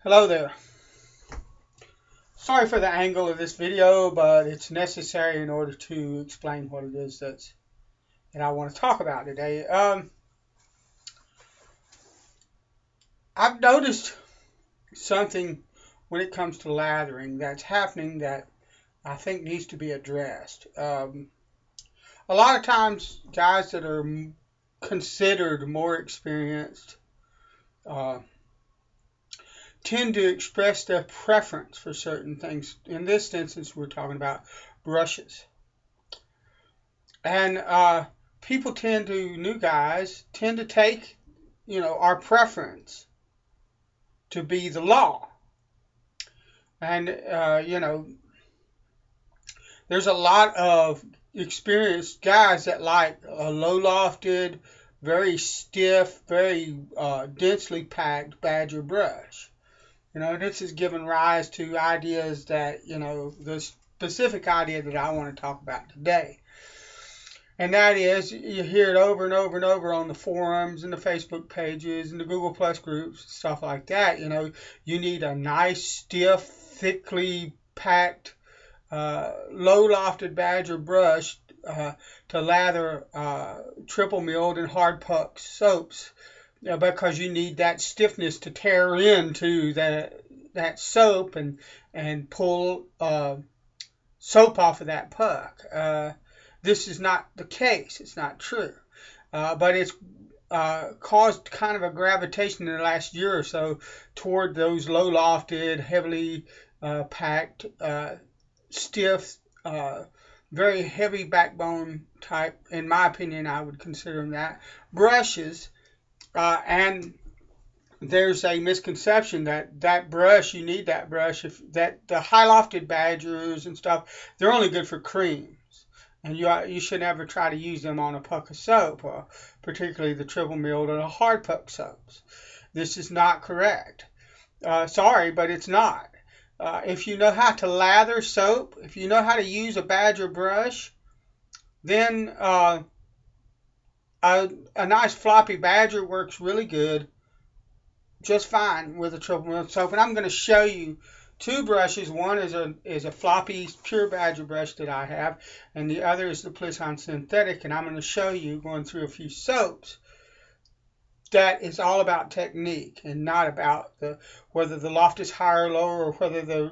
Hello there. Sorry for the angle of this video, but it's necessary in order to explain what it is that I want to talk about today. I've noticed something when it comes to lathering that's happening that I think needs to be addressed. A lot of times, guys that are considered more experienced tend to express their preference for certain things. In this instance, we're talking about brushes. And new guys tend to take, our preference to be the law. And, there's a lot of experienced guys that like a low-lofted, very stiff, very densely packed Badger brush. This has given rise to ideas that, the specific idea that I want to talk about today. And that is, you hear it over and over and over on the forums and the Facebook pages and the Google Plus groups, stuff like that. You need a nice, stiff, thickly packed, low-lofted Badger brush to lather triple milled and hard puck soaps. Because you need that stiffness to tear into that soap and pull soap off of that puck. This is not the case. It's not true. But it's caused kind of a gravitation in the last year or so toward those low-lofted, heavily packed, stiff, very heavy backbone type, in my opinion, I would consider them that, brushes. And there's a misconception that brush, you need that brush, that the high lofted Badgers and stuff, they're only good for creams. And you should never try to use them on a puck of soap, particularly the triple milled or the hard puck soaps. This is not correct. Sorry, but it's not. If you know how to lather soap, if you know how to use a Badger brush, then a nice floppy Badger works really good, just fine with a triple milled soap. And I'm going to show you two brushes. One is a floppy pure Badger brush that I have, and the other is the Plisson synthetic. And I'm going to show you, going through a few soaps, that is all about technique and not about whether the loft is higher or lower, or whether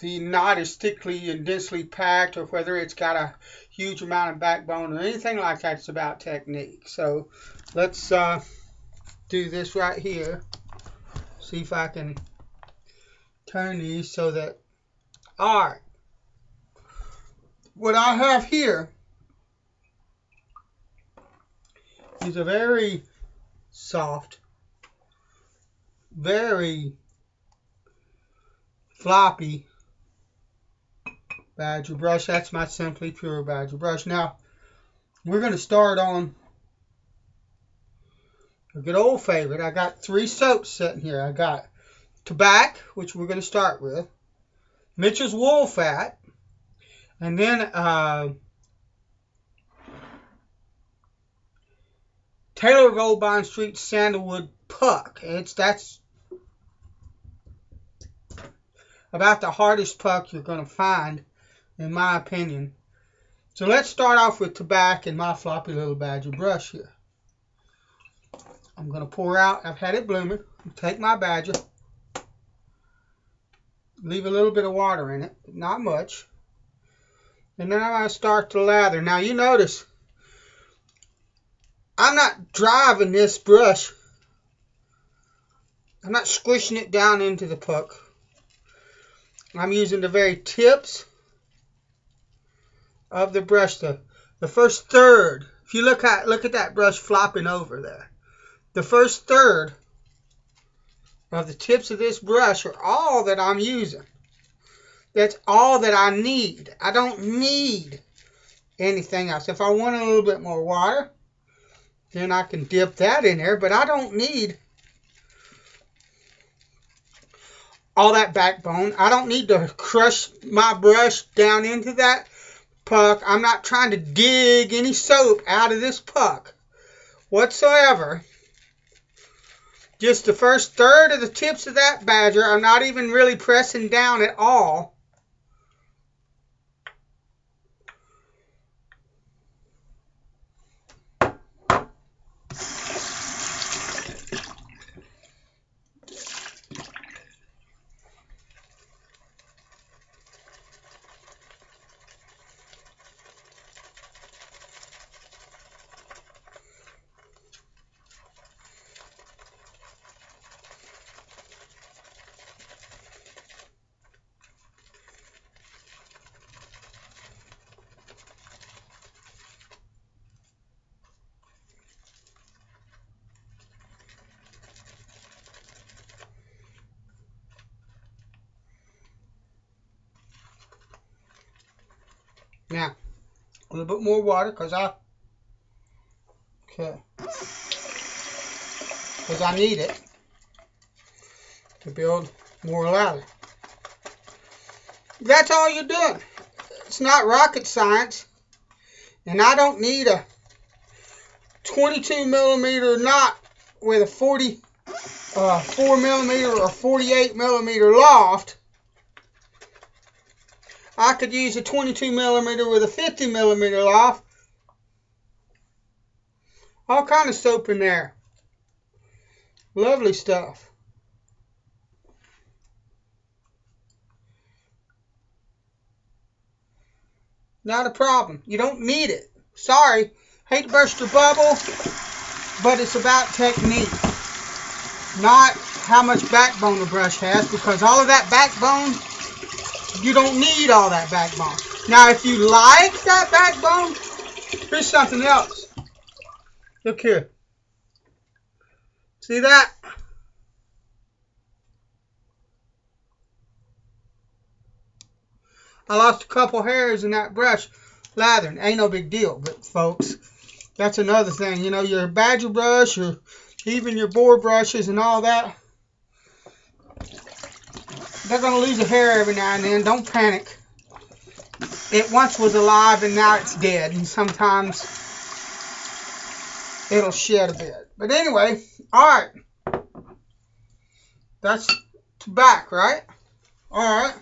the knot is thickly and densely packed, or whether it's got a huge amount of backbone or anything like that. It's about technique. So let's do this right here. See if I can turn these so that, all right, what I have here is a very soft, very floppy Badger brush. That's my Simply Pure Badger brush. Now, we're going to start on a good old favorite. I got three soaps sitting here. I got Tabac, which we're going to start with, Mitchell's Wool Fat, and then Taylor Goldbond Street Sandalwood Puck. That's about the hardest puck you're going to find, in my opinion. So let's start off with Tabac and my floppy little Badger brush here. I'm going to pour out, I've had it blooming, take my Badger, leave a little bit of water in it, not much, and then I'm going to start to lather. Now you notice, I'm not driving this brush, I'm not squishing it down into the puck. I'm using the very tips of the brush, the first third. If you look at that brush flopping over there, the first third of the tips of this brush are all that I'm using. That's all that I need. I don't need anything else. If I want a little bit more water, then I can dip that in there, but I don't need all that backbone. I don't need to crush my brush down into that puck. I'm not trying to dig any soap out of this puck whatsoever. just the first third of the tips of that badger. I'm not even really pressing down at all. Now, a little bit more water because I need it to build more lather. That's all you're doing. It's not rocket science, and I don't need a 22 millimeter knot with a 4 millimeter or 48 millimeter loft. I could use a 22 millimeter with a 50 millimeter loft. All kind of soap in there. Lovely stuff. Not a problem. You don't need it. Sorry. Hate to burst your bubble, but it's about technique. Not how much backbone the brush has, because all of that backbone, you don't need all that backbone. Now, if you like that backbone, here's something else. Look here. See that? I lost a couple hairs in that brush lathering. Ain't no big deal, but folks, that's another thing. You know, your badger brush or even your boar brushes and all that, they're going to lose a hair every now and then. Don't panic. It once was alive and now it's dead. And sometimes it'll shed a bit. But anyway, alright. That's Tabac, right? Alright.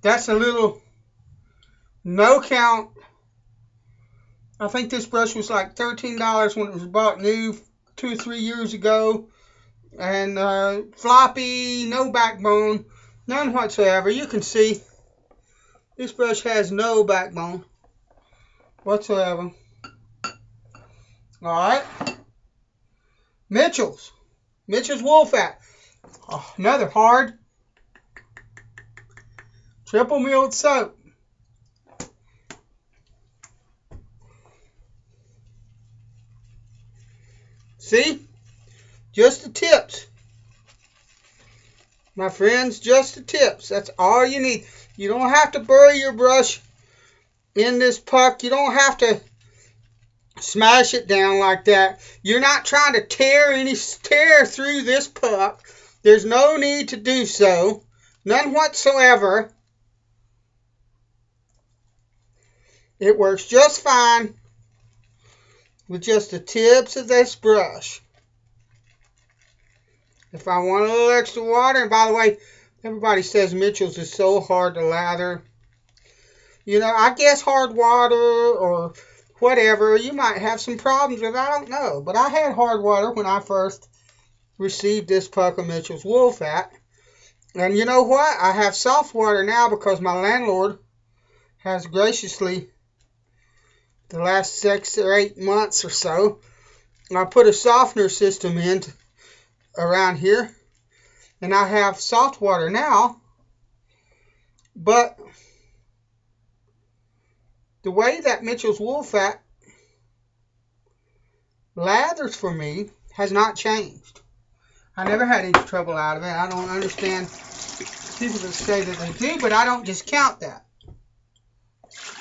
That's a little no count. I think this brush was like $13 when it was bought new 2 or 3 years ago. And floppy, no backbone, none whatsoever. You can see this brush has no backbone whatsoever. Alright. Mitchell's wool fat. Oh, another hard triple milled soap. See? Just the tips. My friends, just the tips. That's all you need. You don't have to bury your brush in this puck. You don't have to smash it down like that. You're not trying to tear through this puck. There's no need to do so. None whatsoever. It works just fine with just the tips of this brush. If I want a little extra water, and by the way, everybody says Mitchell's is so hard to lather. You know, I guess hard water or whatever, you might have some problems with, I don't know. But I had hard water when I first received this puck of Mitchell's wool fat. And you know what? I have soft water now because my landlord has graciously, the last 6 or 8 months or so, I put a softener system in around here, and I have soft water now. But the way that Mitchell's wool fat lathers for me has not changed. I never had any trouble out of it. I don't understand people that say that they do, but I don't discount that.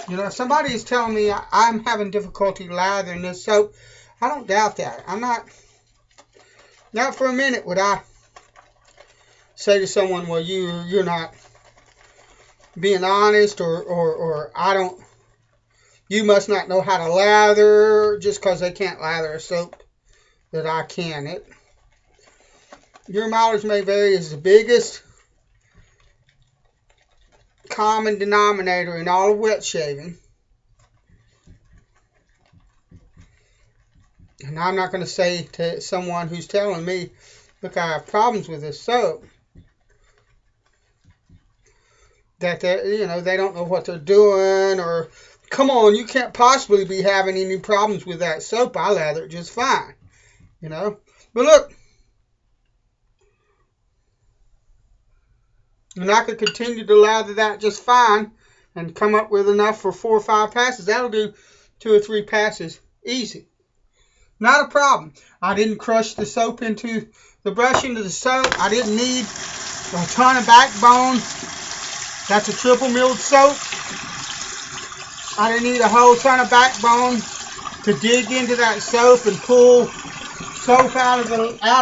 You know, if somebody is telling me I'm having difficulty lathering this soap, I don't doubt that. I'm not for a minute would I say to someone, well, you're not being honest, or you must not know how to lather just because they can't lather a soap that I can. Your mileage may vary as the biggest common denominator in all of wet shaving. And I'm not going to say to someone who's telling me, look, I have problems with this soap, that they don't know what they're doing, or come on, you can't possibly be having any problems with that soap. I lather it just fine, But look, and I could continue to lather that just fine and come up with enough for 4 or 5 passes. That'll do 2 or 3 passes easy. Not a problem. I didn't crush the soap into the brush into the soap. I didn't need a ton of backbone. That's a triple milled soap. I didn't need a whole ton of backbone to dig into that soap and pull soap out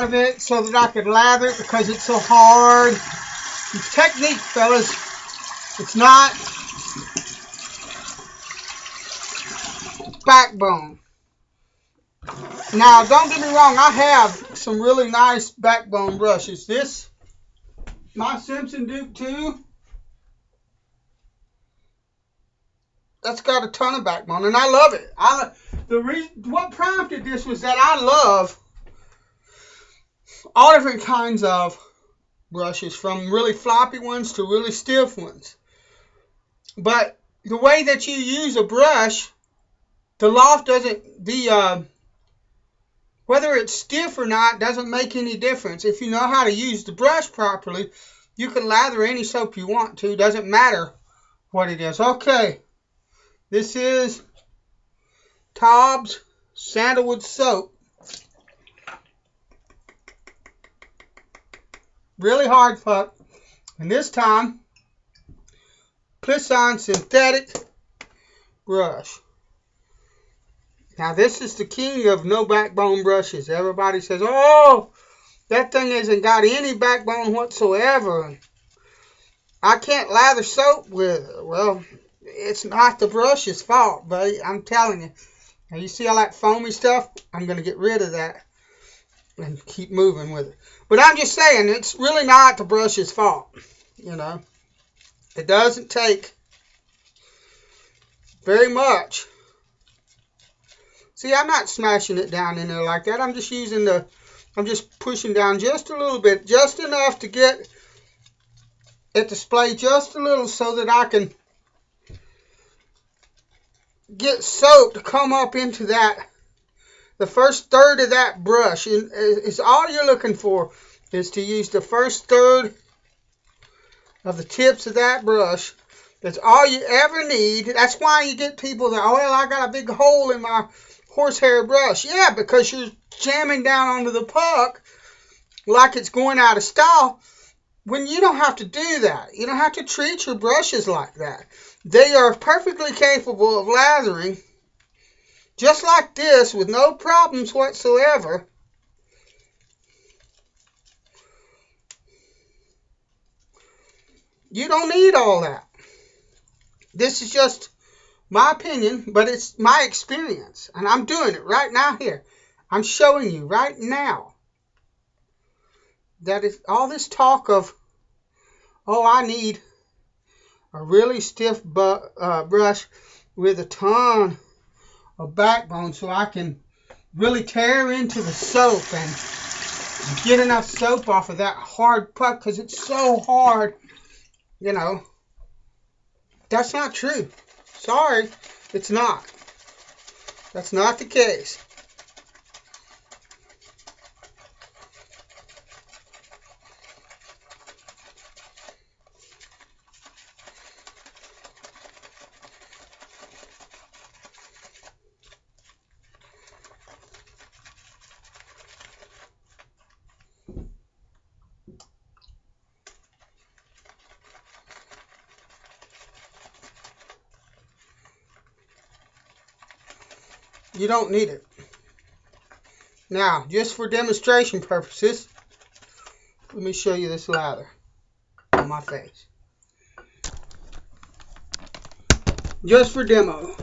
of it so that I could lather it because it's so hard. It's technique, fellas. It's not backbone. Now, don't get me wrong. I have some really nice backbone brushes. This, my Simpson Duke 2, that's got a ton of backbone, and I love it. What prompted this was that I love all different kinds of brushes, from really floppy ones to really stiff ones. But the way that you use a brush, the loft doesn't, whether it's stiff or not doesn't make any difference. If you know how to use the brush properly, you can lather any soap you want to. Doesn't matter what it is. Okay, this is TOBS Sandalwood soap. Really hard puck. And this time, Plisson synthetic brush. Now, this is the king of no backbone brushes. Everybody says, oh, that thing hasn't got any backbone whatsoever. I can't lather soap with it. Well, it's not the brush's fault, buddy. I'm telling you. Now, you see all that foamy stuff? I'm going to get rid of that and keep moving with it. But I'm just saying, it's really not the brush's fault. It doesn't take very much. See, I'm not smashing it down in there like that. I'm just pushing down just a little bit, just enough to get it to splay just a little so that I can get soap to come up into that. The first third of that brush is all you're looking for, is to use the first third of the tips of that brush. That's all you ever need. That's why you get people that, oh, well, I got a big hole in my horsehair brush. Yeah, because you're jamming down onto the puck like it's going out of style, when you don't have to do that. You don't have to treat your brushes like that. They are perfectly capable of lathering just like this with no problems whatsoever. You don't need all that. This is just my opinion, but it's my experience. And I'm doing it right now here. I'm showing you right now that is all this talk of, oh, I need a really stiff brush with a ton of backbone so I can really tear into the soap and get enough soap off of that hard puck, because it's so hard, That's not true. Sorry, it's not. That's not the case. You don't need it. Now, just for demonstration purposes, let me show you this lather on my face. Just for demo.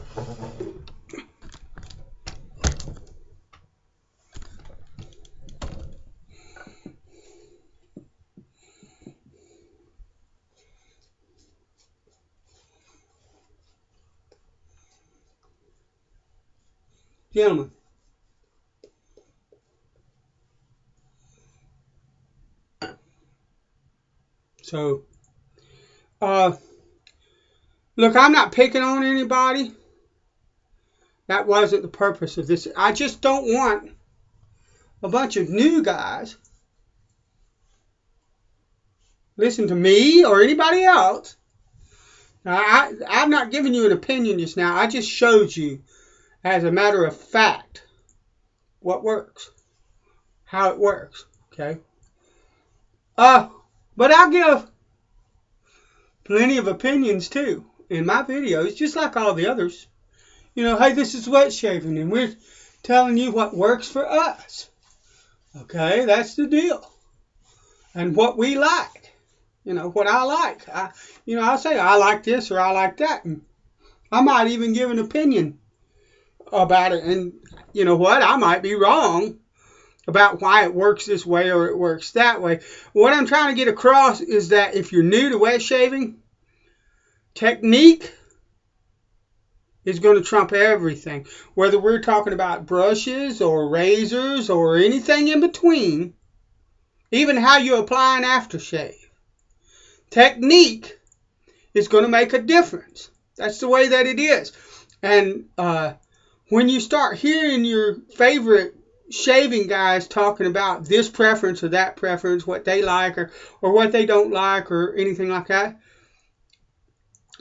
Gentlemen. So, look, I'm not picking on anybody. That wasn't the purpose of this. I just don't want a bunch of new guys listen to me or anybody else. Now, I'm not giving you an opinion just now. I just showed you, as a matter of fact, what works, how it works. Okay. But I'll give plenty of opinions too in my videos, just like all the others. You know, hey, this is wet shaving, and we're telling you what works for us. Okay, that's the deal. And what we like. You know, what I like. I'll say I like this or I like that. And I might even give an opinion about it. And you know what? I might be wrong about why it works this way or it works that way. What I'm trying to get across is that if you're new to wet shaving, technique is going to trump everything. Whether we're talking about brushes or razors or anything in between, even how you apply an aftershave. Technique is going to make a difference. That's the way that it is. And when you start hearing your favorite shaving guys talking about this preference or that preference, what they like or what they don't like or anything like that,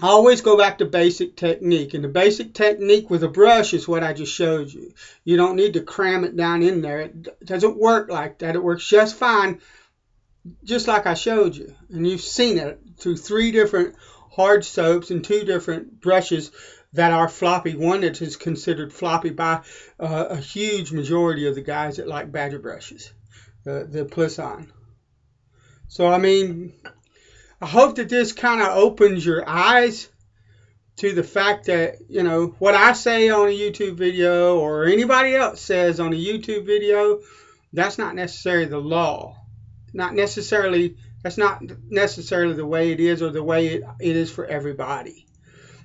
I always go back to basic technique. And the basic technique with a brush is what I just showed you. You don't need to cram it down in there. It doesn't work like that. It works just fine, just like I showed you. And you've seen it through 3 different hard soaps and 2 different brushes that are floppy. One that is considered floppy by a huge majority of the guys that like badger brushes, the Plisson. So, I mean, I hope that this kind of opens your eyes to the fact that, you know, what I say on a YouTube video or anybody else says on a YouTube video, that's not necessarily the law. That's not necessarily the way it is or the way it is for everybody.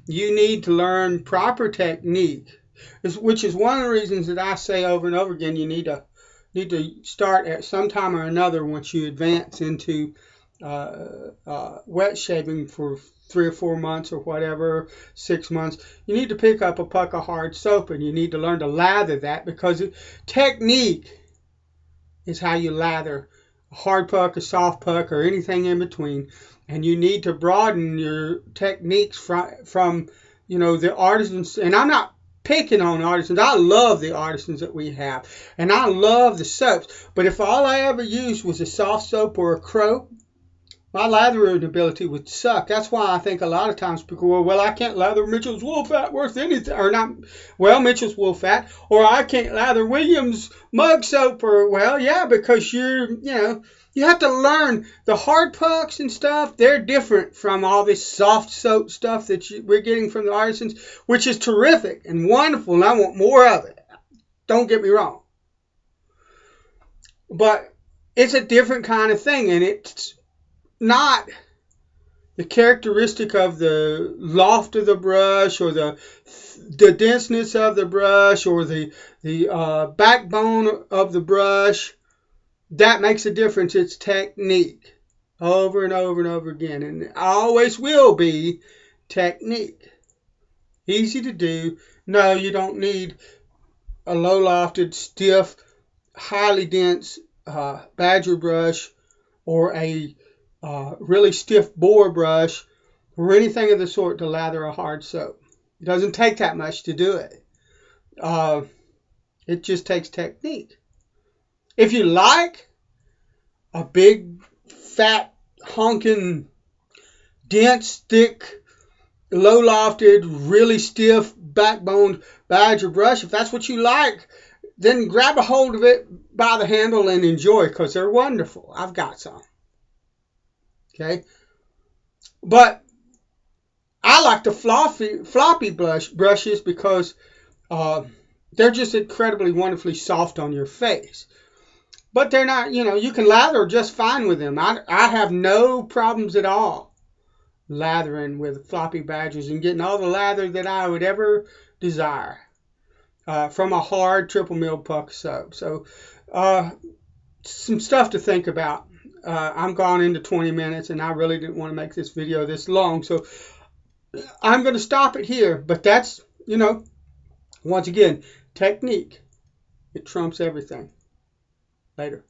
You need to learn proper technique, which is one of the reasons that I say over and over again, you need to start at some time or another once you advance into wet shaving for 3 or 4 months or whatever, 6 months. You need to pick up a puck of hard soap and you need to learn to lather that, because technique is how you lather a hard puck, a soft puck, or anything in between. And you need to broaden your techniques from you know, the artisans. And I'm not picking on artisans. I love the artisans that we have. And I love the soaps. But if all I ever used was a soft soap or a croak, my lathering ability would suck. That's why I think a lot of times people go, well, I can't lather Mitchell's wool fat worth anything. Or not, well, Mitchell's wool fat. Or I can't lather Williams mug soap. Or, well, yeah, because you have to learn the hard pucks and stuff. They're different from all this soft soap stuff that we're getting from the artisans, which is terrific and wonderful, and I want more of it. Don't get me wrong. But it's a different kind of thing, and it's not the characteristic of the loft of the brush or the denseness of the brush or the backbone of the brush. That makes a difference. It's technique over and over and over again. And it always will be technique. Easy to do. No, you don't need a low lofted, stiff, highly dense badger brush or a really stiff boar brush or anything of the sort to lather a hard soap. It doesn't take that much to do it. It just takes technique. If you like a big, fat, honking, dense, thick, low-lofted, really stiff, backboned badger brush, if that's what you like, then grab a hold of it by the handle and enjoy, because they're wonderful. I've got some. Okay? But I like the floppy brushes because they're just incredibly wonderfully soft on your face. But they're not, you can lather just fine with them. I have no problems at all lathering with floppy badgers and getting all the lather that I would ever desire. from a hard triple mill puck soap. So some stuff to think about. I'm gone into 20 minutes, and I really didn't want to make this video this long, so I'm going to stop it here. But that's, once again, technique. It trumps everything. Later.